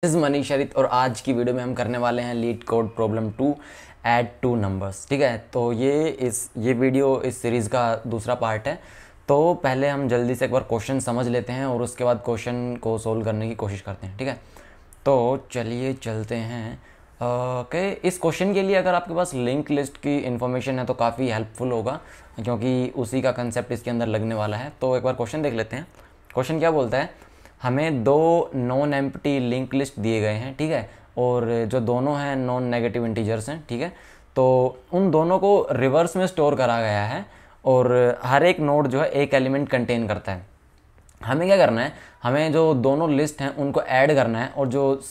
इस मनीष शरीत और आज की वीडियो में हम करने वाले हैं leet code problem 2 add 2 numbers. ठीक है, तो ये वीडियो इस सीरीज़ का दूसरा पार्ट है। तो पहले हम जल्दी से एक बार क्वेश्चन समझ लेते हैं और उसके बाद क्वेश्चन को सोल्व करने की कोशिश करते हैं। ठीक है, तो चलिए चलते हैं। इस क्वेश्चन के लिए अगर आपके पास लिंक लिस्ट की इन्फॉर्मेशन है तो काफ़ी हेल्पफुल होगा, क्योंकि उसी का कंसेप्ट इसके अंदर लगने वाला है। तो एक बार क्वेश्चन देख लेते हैं। क्वेश्चन क्या बोलता है, हमें दो नॉन एम्प्टी लिंक लिस्ट दिए गए हैं। ठीक है, और जो दोनों हैं नॉन नेगेटिव इंटीजर्स हैं। ठीक है, तो उन दोनों को रिवर्स में स्टोर करा गया है और हर एक नोड जो है एक एलिमेंट कंटेन करता है। हमें क्या करना है, हमें जो दोनों लिस्ट हैं उनको ऐड करना है और जो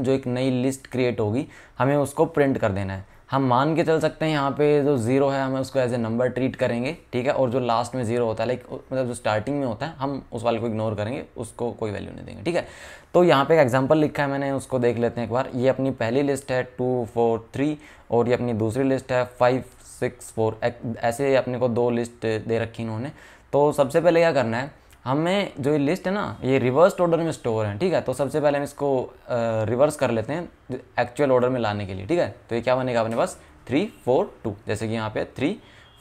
एक नई लिस्ट क्रिएट होगी हमें उसको प्रिंट कर देना है। हम मान के चल सकते हैं यहाँ पे जो ज़ीरो है हमें उसको एज ए नंबर ट्रीट करेंगे। ठीक है, और जो लास्ट में ज़ीरो होता है मतलब जो स्टार्टिंग में होता है हम उस वाले को इग्नोर करेंगे, उसको कोई वैल्यू नहीं देंगे। ठीक है, तो यहाँ पे एक एग्जांपल लिखा है मैंने, उसको देख लेते हैं एक बार। ये अपनी पहली लिस्ट है 2 4 3 और ये अपनी दूसरी लिस्ट है 5 6 4। ऐसे अपने को दो लिस्ट दे रखी इन्होंने। तो सबसे पहले क्या करना है, हमें जो ये लिस्ट है ना ये रिवर्स ऑर्डर में स्टोर है। ठीक है, तो सबसे पहले हम इसको रिवर्स कर लेते हैं एक्चुअल ऑर्डर में लाने के लिए। ठीक है, तो ये क्या बनेगा अपने पास 3 4 2, जैसे कि यहाँ पे 3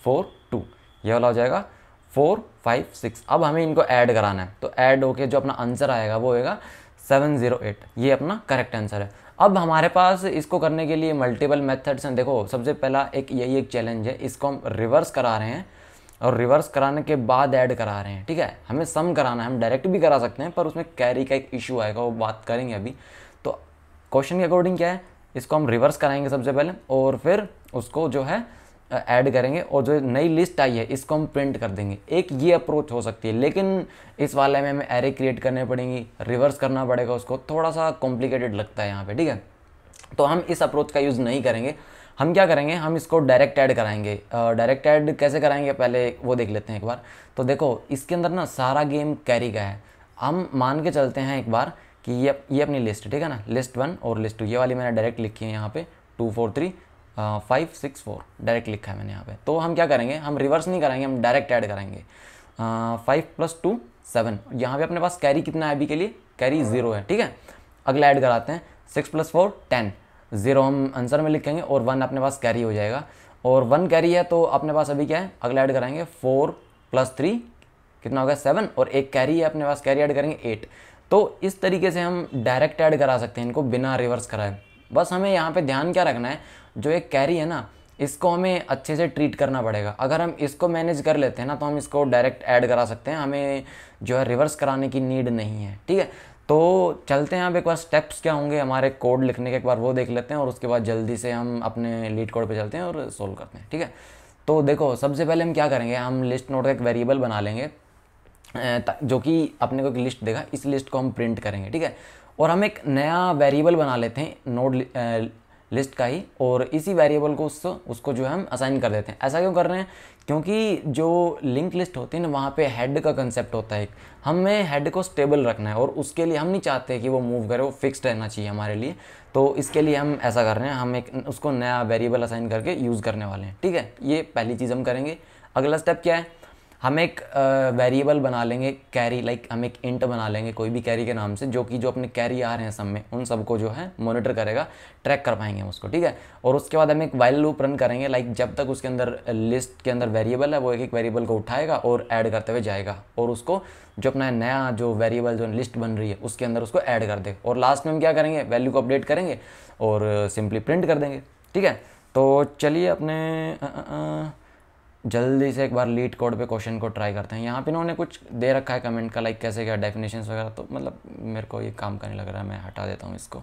4 2, ये वाला हो जाएगा 4 5 6। अब हमें इनको ऐड कराना है, तो ऐड होके जो अपना आंसर आएगा वो होएगा 708। ये अपना करेक्ट आंसर है। अब हमारे पास इसको करने के लिए मल्टीपल मेथड्स हैं। देखो सबसे पहला यही एक चैलेंज है, इसको हम रिवर्स करा रहे हैं और रिवर्स कराने के बाद ऐड करा रहे हैं। ठीक है, हमें सम कराना है, हम डायरेक्ट भी करा सकते हैं पर उसमें कैरी का एक इशू आएगा, वो बात करेंगे अभी। तो क्वेश्चन के अकॉर्डिंग क्या है, इसको हम रिवर्स कराएंगे सबसे पहले और फिर उसको जो है ऐड करेंगे और जो नई लिस्ट आई है इसको हम प्रिंट कर देंगे। एक ये अप्रोच हो सकती है, लेकिन इस वाले में हमें एरे क्रिएट करने पड़ेंगी, रिवर्स करना पड़ेगा उसको, थोड़ा सा कॉम्प्लिकेटेड लगता है यहाँ पे। ठीक है, तो हम इस अप्रोच का यूज़ नहीं करेंगे। हम क्या करेंगे, हम इसको डायरेक्ट ऐड कराएंगे। डायरेक्ट ऐड कैसे कराएंगे पहले वो देख लेते हैं एक बार। तो देखो इसके अंदर ना सारा गेम कैरी का है। हम मान के चलते हैं एक बार कि ये अपनी लिस्ट, ठीक है ना, लिस्ट 1 और लिस्ट 2 ये वाली मैंने डायरेक्ट लिखी है यहाँ पे 2 4 3 5 6 4 डायरेक्ट लिखा है मैंने यहाँ पे। तो हम क्या करेंगे, हम रिवर्स नहीं कराएंगे, हम डायरेक्ट ऐड कराएंगे। 5 + 2 7। यहाँ पे अपने पास कैरी कितना है अभी के लिए, कैरी 0 है। ठीक है, अगला ऐड कराते हैं 6 + 4 10, 0 हम आंसर में लिखेंगे और 1 अपने पास कैरी हो जाएगा। और 1 कैरी है तो अपने पास अभी क्या है, अगला ऐड कराएंगे 4 + 3 कितना होगा 7 और एक कैरी है अपने पास, कैरी ऐड करेंगे 8। तो इस तरीके से हम डायरेक्ट ऐड करा सकते हैं इनको बिना रिवर्स कराए। बस हमें यहाँ पे ध्यान क्या रखना है, जो एक कैरी है ना इसको हमें अच्छे से ट्रीट करना पड़ेगा। अगर हम इसको मैनेज कर लेते हैं ना तो हम इसको डायरेक्ट ऐड करा सकते हैं, हमें जो है रिवर्स कराने की नीड नहीं है। ठीक है, तो चलते हैं अब एक बार स्टेप्स क्या होंगे हमारे कोड लिखने के, एक बार वो देख लेते हैं और उसके बाद जल्दी से हम अपने लीड कोड पे चलते हैं और सोल्व करते हैं। ठीक है, तो देखो सबसे पहले हम क्या करेंगे, हम लिस्ट नोड का एक वेरिएबल बना लेंगे जो कि अपने को एक लिस्ट देगा, इस लिस्ट को हम प्रिंट करेंगे। ठीक है, और हम एक नया वेरिएबल बना लेते हैं नोड लिस्ट का ही, और इसी वेरिएबल को उसको जो है हम असाइन कर देते हैं। ऐसा क्यों कर रहे हैं, क्योंकि जो लिंक लिस्ट होती है ना वहाँ पे हेड का कंसेप्ट होता है। हमें हेड को स्टेबल रखना है और उसके लिए हम नहीं चाहते कि वो मूव करे, वो फिक्स्ड रहना चाहिए हमारे लिए। तो इसके लिए हम ऐसा कर रहे हैं, हम एक उसको नया वेरिएबल असाइन करके यूज़ करने वाले हैं। ठीक है, ये पहली चीज़ हम करेंगे। अगला स्टेप क्या है, हम एक वेरिएबल बना लेंगे कैरी, लाइक हम एक इंट बना लेंगे कोई भी कैरी के नाम से, जो कि जो अपने कैरी आ रहे हैं सब में उन सबको जो है मॉनिटर करेगा, ट्रैक कर पाएंगे हम उसको। ठीक है, और उसके बाद हम एक वाइल लूप रन करेंगे, लाइक जब तक उसके अंदर लिस्ट के अंदर वेरिएबल है वो एक एक वेरिएबल को उठाएगा और ऐड करते हुए जाएगा और उसको जो अपना नया जो वेरिएबल जो लिस्ट बन रही है उसके अंदर उसको ऐड कर दे। और लास्ट में हम क्या करेंगे, वैल्यू को अपडेट करेंगे और सिंपली प्रिंट कर देंगे। ठीक है, तो चलिए अपने जल्दी से एक बार लीड कोड पे क्वेश्चन को ट्राई करते हैं। यहाँ पे इन्होंने कुछ दे रखा है कमेंट का, लाइक कैसे क्या डेफिनेशंस वगैरह, तो मतलब मेरे को ये काम करने लग रहा है, मैं हटा देता हूँ इसको।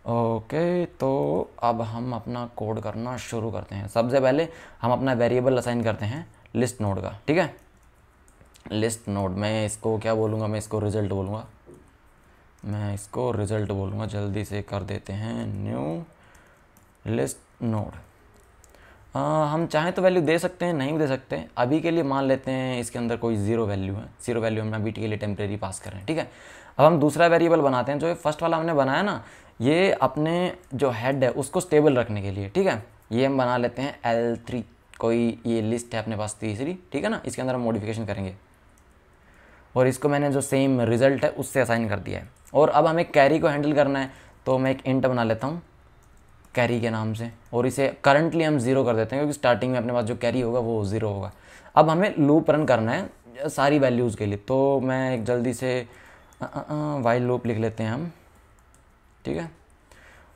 ओके, तो अब हम अपना कोड करना शुरू करते हैं। सबसे पहले हम अपना वेरिएबल असाइन करते हैं लिस्ट नोड का। ठीक है, लिस्ट नोड, मैं इसको क्या बोलूँगा, मैं इसको रिजल्ट बोलूँगा, जल्दी से कर देते हैं न्यू लिस्ट नोड। हम चाहें तो वैल्यू दे सकते हैं, नहीं भी दे सकते। अभी के लिए मान लेते हैं इसके अंदर कोई 0 वैल्यू है, 0 वैल्यू हम अभी के लिए टेम्प्रेरी पास कर रहे हैं। ठीक है, अब हम दूसरा वेरिएबल बनाते हैं। जो फर्स्ट वाला हमने बनाया ना, ये अपने जो हेड है उसको स्टेबल रखने के लिए। ठीक है, ये हम बना लेते हैं L3, कोई ये लिस्ट है अपने पास तीसरी। ठीक है ना, इसके अंदर हम मॉडिफिकेशन करेंगे और इसको मैंने जो सेम रिजल्ट है उससे असाइन कर दिया है। और अब हमें कैरी को हैंडल करना है, तो मैं एक इंट बना लेता हूँ कैरी के नाम से, और इसे करंटली हम 0 कर देते हैं क्योंकि स्टार्टिंग में अपने पास जो कैरी होगा वो 0 होगा। अब हमें लूप रन करना है सारी वैल्यूज़ के लिए, तो मैं एक जल्दी से वाइल लूप लिख लेते हैं हम, ठीक है।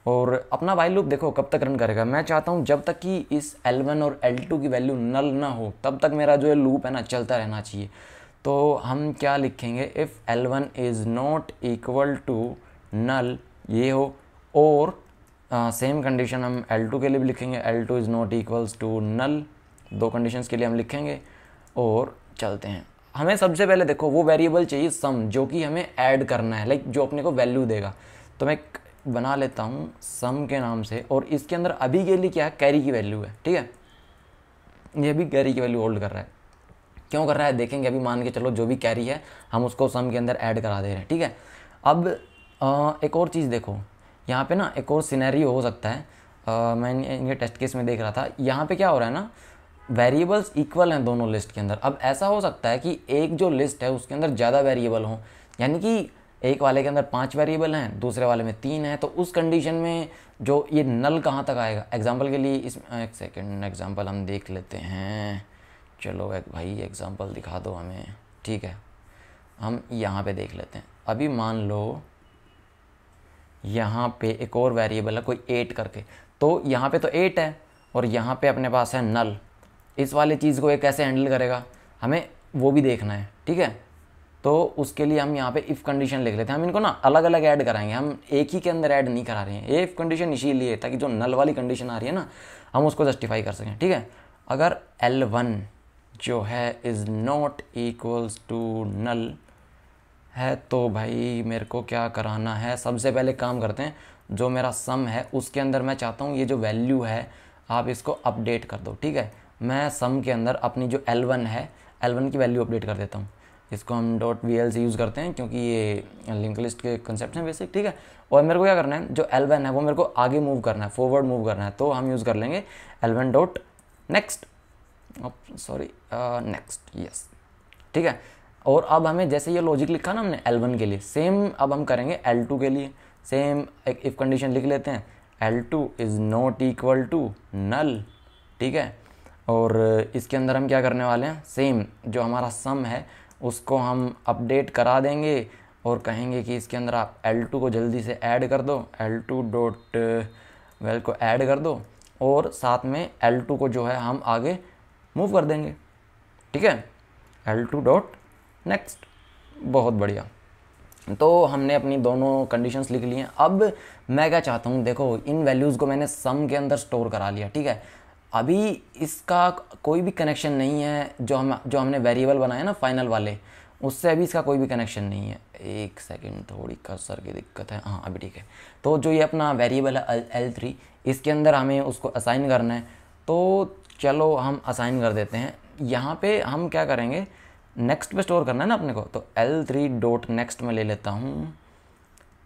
और अपना वाइल लूप देखो कब तक रन करेगा, मैं चाहता हूँ जब तक कि इस L1 और L2 की वैल्यू नल ना हो तब तक मेरा जो है लूप है ना चलता रहना चाहिए। तो हम क्या लिखेंगे, if L1 is not equal to null ये हो, और सेम कंडीशन हम L2 के लिए भी लिखेंगे, L2 is not equals to null, 2 conditions के लिए हम लिखेंगे। और चलते हैं, हमें सबसे पहले देखो वो वेरिएबल चाहिए सम, जो कि हमें ऐड करना है, लाइक जो अपने को वैल्यू देगा। तो मैं बना लेता हूँ सम के नाम से, और इसके अंदर अभी के लिए क्या है, कैरी की वैल्यू है, ठीक है। ये भी कैरी की वैल्यू होल्ड कर रहा है, क्यों कर रहा है देखेंगे अभी। मान के चलो जो भी कैरी है हम उसको सम के अंदर ऐड करा दे रहे हैं, ठीक है। अब एक और चीज़ देखो, यहाँ पे ना एक और सिनेरियो हो सकता है, मैं इनके टेस्ट केस में देख रहा था, यहाँ पे क्या हो रहा है ना, वेरिएबल्स इक्वल हैं दोनों लिस्ट के अंदर। अब ऐसा हो सकता है कि एक जो लिस्ट है उसके अंदर ज़्यादा वेरिएबल हों, यानी कि एक वाले के अंदर 5 वेरिएबल हैं, दूसरे वाले में 3 हैं, तो उस कंडीशन में जो ये नल कहाँ तक आएगा। एग्जांपल के लिए इस एक सेकंड एग्जांपल हम देख लेते हैं, चलो एक भाई एग्जांपल दिखा दो हमें, ठीक है। हम यहाँ पे देख लेते हैं, अभी मान लो यहाँ पे एक और वेरिएबल है कोई 8 करके, तो यहाँ पे तो 8 है और यहाँ पे अपने पास है नल। इस वाली चीज़ को ये कैसे हैंडल करेगा हमें वो भी देखना है, ठीक है। तो उसके लिए हम यहाँ पे इफ़ कंडीशन लिख लेते हैं। हम इनको ना अलग अलग ऐड कराएंगे, हम एक ही के अंदर ऐड नहीं करा रहे हैं। ये इफ़ कंडीशन इसीलिए ताकि जो नल वाली कंडीशन आ रही है ना हम उसको जस्टिफाई कर सकें, ठीक है। अगर L1 जो है is not equals to null है, तो भाई मेरे को क्या कराना है, सबसे पहले काम करते हैं, जो मेरा सम है उसके अंदर मैं चाहता हूँ ये जो वैल्यू है आप इसको अपडेट कर दो, ठीक है। मैं सम के अंदर अपनी जो L1 है, L1 की वैल्यू अपडेट कर देता हूँ। इसको हम .vl से यूज़ करते हैं क्योंकि ये लिंक लिस्ट के कंसेप्ट हैं बेसिक, ठीक है। और मेरे को क्या करना है, जो L1 है वो मेरे को आगे मूव करना है, फॉरवर्ड मूव करना है, तो हम यूज़ कर लेंगे L1 dot next, sorry next, yes, ठीक है। और अब हमें जैसे ये लॉजिक लिखा ना हमने L1 के लिए, सेम अब हम करेंगे L2 के लिए। सेम एक इफ़ कंडीशन लिख लेते हैं, L2 is not equal to null, ठीक है। और इसके अंदर हम क्या करने वाले हैं, सेम जो हमारा सम है उसको हम अपडेट करा देंगे और कहेंगे कि इसके अंदर आप L2 को जल्दी से ऐड कर दो, L2 डॉट वेल को ऐड कर दो, और साथ में L2 को जो है हम आगे मूव कर देंगे, ठीक है। L2 डॉट नेक्स्ट, बहुत बढ़िया। तो हमने अपनी दोनों कंडीशंस लिख ली हैं। अब मैं क्या चाहता हूँ, देखो इन वैल्यूज़ को मैंने सम के अंदर स्टोर करा लिया, ठीक है। अभी इसका कोई भी कनेक्शन नहीं है, जो हमने वेरिएबल बनाया ना फाइनल वाले, उससे अभी इसका कोई भी कनेक्शन नहीं है। एक सेकंड, थोड़ी कर्सर की दिक्कत है, हाँ अभी ठीक है। तो जो ये अपना वेरिएबल है L3, इसके अंदर हमें उसको असाइन करना है, तो चलो हम असाइन कर देते हैं। यहाँ पे हम क्या करेंगे, नेक्स्ट पे स्टोर करना है ना अपने को, तो L3 डॉट नेक्स्ट में ले लेता हूँ।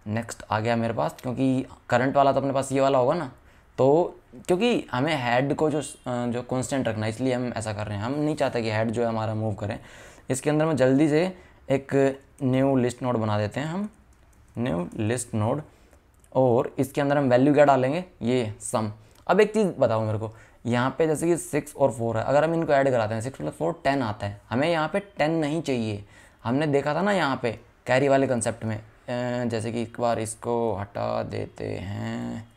नेक्स्ट आ गया मेरे पास, क्योंकि करंट वाला तो अपने पास ये वाला होगा ना, तो क्योंकि हमें हेड को जो कांस्टेंट रखना है इसलिए हम ऐसा कर रहे हैं। हम नहीं चाहते कि हेड जो है हमारा मूव करें। इसके अंदर में जल्दी से एक न्यू लिस्ट नोड बना देते हैं हम, न्यू लिस्ट नोड, और इसके अंदर हम वैल्यू क्या डालेंगे, ये सम। अब एक चीज़ बताओ मेरे को, यहाँ पे जैसे कि 6 और 4 है, अगर हम इनको ऐड कराते हैं 6 + 4 10 आता है, हमें यहाँ पे 10 नहीं चाहिए। हमने देखा था ना यहाँ पे कैरी वाले कंसेप्ट में, जैसे कि एक बार इसको हटा देते हैं,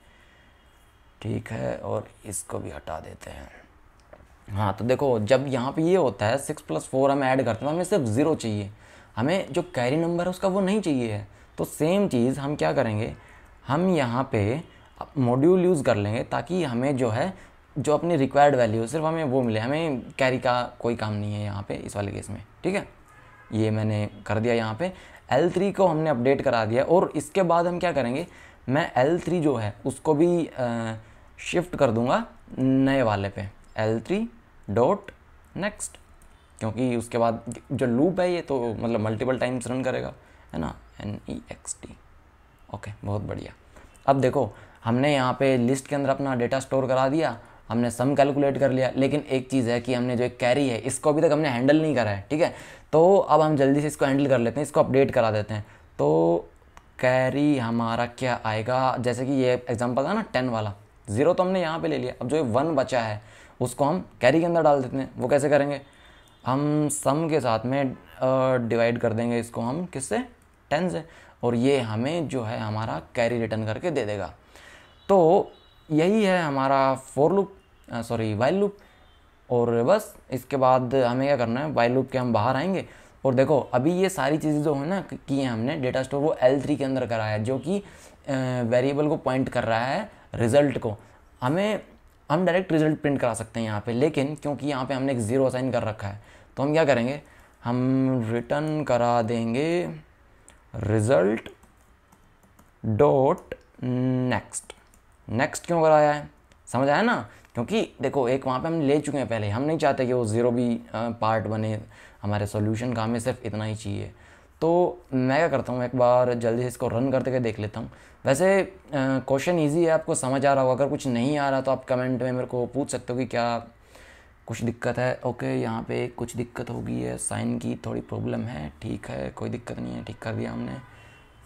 ठीक है, और इसको भी हटा देते हैं। हाँ तो देखो जब यहाँ पे ये होता है 6 + 4 हम ऐड करते हैं, हमें सिर्फ 0 चाहिए, हमें जो कैरी नंबर है उसका वो नहीं चाहिए है। तो सेम चीज़ हम क्या करेंगे, हम यहाँ पे मॉड्यूल यूज़ कर लेंगे ताकि हमें जो है जो अपनी रिक्वायर्ड वैल्यू सिर्फ हमें वो मिले, हमें कैरी का कोई काम नहीं है यहाँ पे इस वाले केस में, ठीक है। ये मैंने कर दिया, यहाँ पे L3 को हमने अपडेट करा दिया। और इसके बाद हम क्या करेंगे, मैं L3 जो है उसको भी शिफ्ट कर दूंगा नए वाले पे, L3 डॉट नेक्स्ट, क्योंकि उसके बाद जो लूप है ये तो मतलब मल्टीपल टाइम्स रन करेगा, है ना, NEXT। ओके, बहुत बढ़िया। अब देखो हमने यहाँ पे लिस्ट के अंदर अपना डेटा स्टोर करा दिया, हमने सम कैलकुलेट कर लिया, लेकिन एक चीज़ है कि हमने जो एक कैरी है इसको अभी तक हमने हैंडल नहीं करा है, ठीक है। तो अब हम जल्दी से इसको हैंडल कर लेते हैं, इसको अपडेट करा देते हैं। तो कैरी हमारा क्या आएगा, जैसे कि ये एग्जांपल था ना 10 वाला, 0 तो हमने यहाँ पे ले लिया, अब जो ये 1 बचा है उसको हम कैरी के अंदर डाल देते हैं। वो कैसे करेंगे, हम सम के साथ में डिवाइड कर देंगे इसको हम किससे, 10 से, और ये हमें जो है हमारा कैरी रिटर्न करके दे देगा। तो यही है हमारा वाइल लूप। और बस इसके बाद हमें क्या करना है, वाइल लूप के हम बाहर आएंगे और देखो अभी ये सारी चीज़ें जो है ना की है हमने, डेटा स्टोर वो L3 के अंदर करा है, जो कि वेरिएबल को पॉइंट कर रहा है रिजल्ट को। हम डायरेक्ट रिजल्ट प्रिंट करा सकते हैं यहाँ पे, लेकिन क्योंकि यहाँ पे हमने एक 0 असाइन कर रखा है तो हम क्या करेंगे, हम रिटर्न करा देंगे रिजल्ट डॉट नेक्स्ट क्यों कराया है, समझ आया ना, क्योंकि देखो एक वहाँ पे हम ले चुके हैं पहले, हम नहीं चाहते कि वो 0 भी पार्ट बने हमारे सॉल्यूशन का, हमें सिर्फ इतना ही चाहिए। तो मैं क्या करता हूँ, एक बार जल्दी से इसको रन करते हुए देख लेता हूँ। वैसे क्वेश्चन इजी है, आपको समझ आ रहा होगा, अगर कुछ नहीं आ रहा तो आप कमेंट में मेरे को पूछ सकते हो कि क्या कुछ दिक्कत है। ओके, यहाँ पे कुछ दिक्कत हो गई है, साइन की थोड़ी प्रॉब्लम है, ठीक है कोई दिक्कत नहीं है, ठीक कर दिया हमने।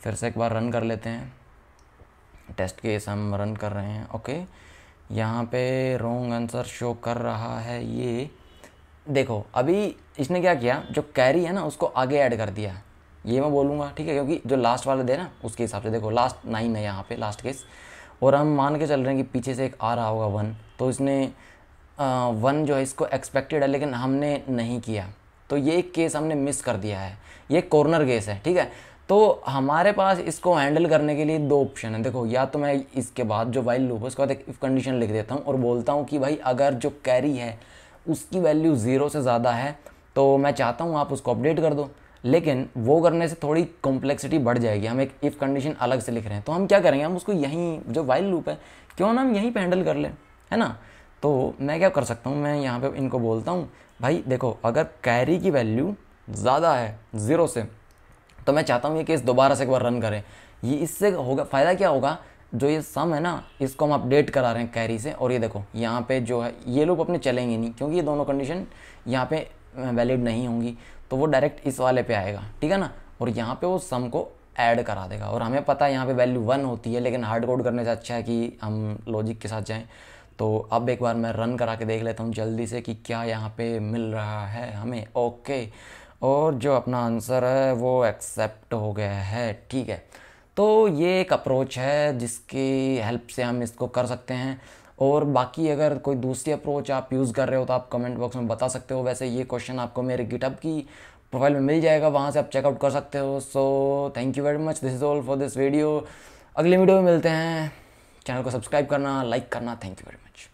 फिर से एक बार रन कर लेते हैं, टेस्ट केस हम रन कर रहे हैं। ओके, यहाँ पे रॉन्ग आंसर शो कर रहा है। ये देखो अभी इसने क्या किया, जो कैरी है ना उसको आगे ऐड कर दिया, ये मैं बोलूँगा ठीक है, क्योंकि जो लास्ट वाला दे ना उसके हिसाब से, देखो लास्ट 9 है यहाँ पे लास्ट केस, और हम मान के चल रहे हैं कि पीछे से एक आ रहा होगा 1, तो इसने 1 जो है इसको एक्सपेक्टेड है लेकिन हमने नहीं किया, तो ये एक केस हमने मिस कर दिया है, ये कॉर्नर केस है ठीक है। तो हमारे पास इसको हैंडल करने के लिए 2 ऑप्शन है। देखो या तो मैं इसके बाद जो वाइल लूप है उसके बाद एक इफ कंडीशन लिख देता हूँ और बोलता हूँ कि भाई अगर जो कैरी है उसकी वैल्यू 0 से ज़्यादा है तो मैं चाहता हूँ आप उसको अपडेट कर दो, लेकिन वो करने से थोड़ी कॉम्प्लेक्सिटी बढ़ जाएगी, हम एक इफ़ कंडीशन अलग से लिख रहे हैं। तो हम क्या करेंगे, हम उसको यहीं जो वाइल लूप है क्यों ना हम यहीं पे हैंडल कर लें, है ना। तो मैं क्या कर सकता हूँ, मैं यहाँ पे इनको बोलता हूँ भाई देखो अगर कैरी की वैल्यू ज़्यादा है 0 से तो मैं चाहता हूँ ये केस दोबारा से एक बार रन करें। ये इससे होगा फ़ायदा क्या होगा, जो ये सम है ना इसको हम अपडेट करा रहे हैं कैरी से, और ये देखो यहाँ पे जो है ये लूप अपने चलेंगे नहीं क्योंकि ये दोनों कंडीशन यहाँ पे वैलिड नहीं होंगी, तो वो डायरेक्ट इस वाले पे आएगा ठीक है ना, और यहाँ पे वो सम को ऐड करा देगा। और हमें पता है यहाँ पे वैल्यू 1 होती है, लेकिन हार्ड कोड करने से अच्छा है कि हम लॉजिक के साथ जाएँ। तो अब एक बार मैं रन करा के देख लेता हूँ जल्दी से कि क्या यहाँ पे मिल रहा है हमें। ओके, और जो अपना आंसर है वो एक्सेप्ट हो गया है, ठीक है। तो ये एक अप्रोच है जिसकी हेल्प से हम इसको कर सकते हैं, और बाकी अगर कोई दूसरी अप्रोच आप यूज़ कर रहे हो तो आप कमेंट बॉक्स में बता सकते हो। वैसे ये क्वेश्चन आपको मेरे गिटहब की प्रोफाइल में मिल जाएगा, वहाँ से आप चेकआउट कर सकते हो। So thank you very much, this is all for this video. अगले वीडियो में मिलते हैं, चैनल को सब्सक्राइब करना, लाइक करना। Thank you very much.